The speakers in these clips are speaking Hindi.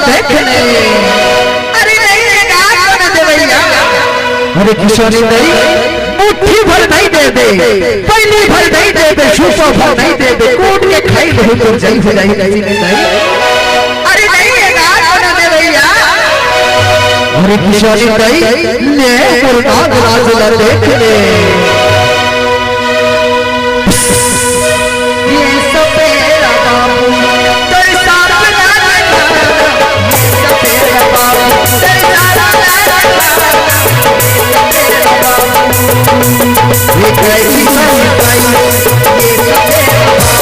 देखने अरे नहीं गाना दे भैया अरे किशोरी नहीं मुट्ठी भर नहीं दे दे पहली भर नहीं दे दे शूसो भर नहीं दे दे कूट के खाई नहीं तो जई हो जाई नहीं अरे नहीं गाना दे भैया अरे किशोरी नहीं ले मुर्दाद राजुला देखने ये सपेरा बाबू तेरे साथ सपेरा बाबू तेरे ये कैसी सफाई ये सपेरा बाबू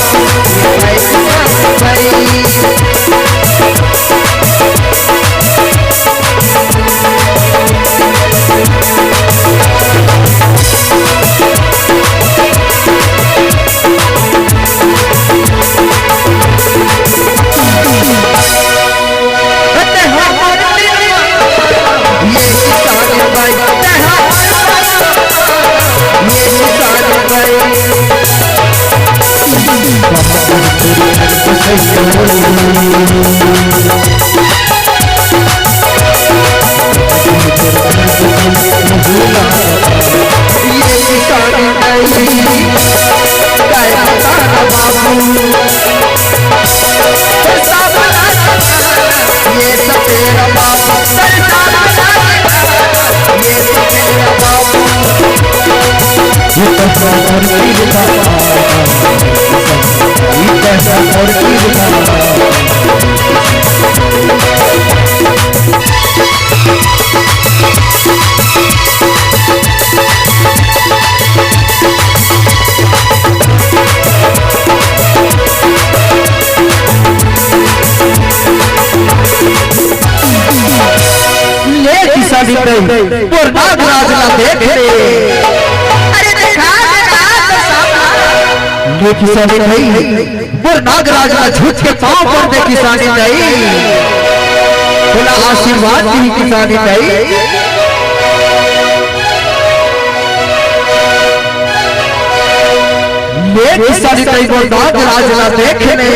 ये कैसी सफाई मुर्दाद राजुला देखने अरे देखा ये किसानी नहीं मुर्दाद राजुला झूठ के पांव पर दे किसानी नहीं बोला आशीर्वाद की किसानी नहीं ये किसानी नहीं मुर्दाद राजुला देखने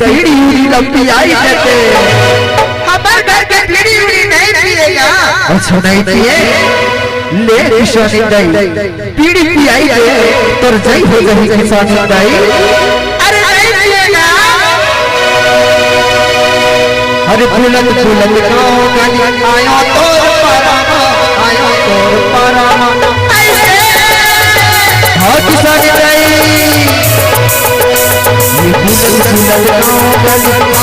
पीढ़ी लंबी आई कहते हमारे घर के पीढ़ी नहीं पिएगा अच्छा नहीं पिए ले किसानी नहीं पीढ़ी पी आई तो जई हो गई किसानी नहीं अरे नहीं पिएगा अरे बुलंद बुलंद आया तो परामा हाँ किसानी नहीं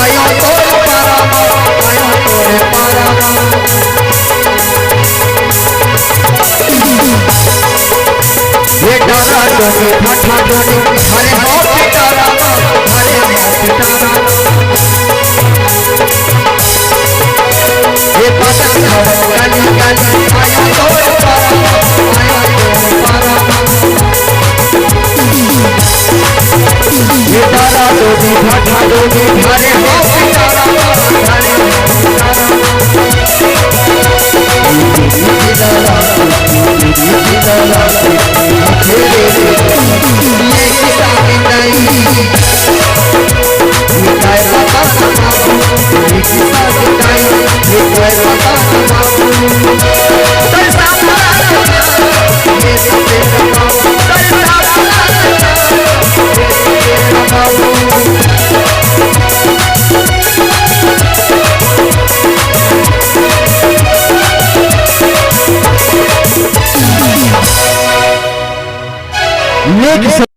आया तो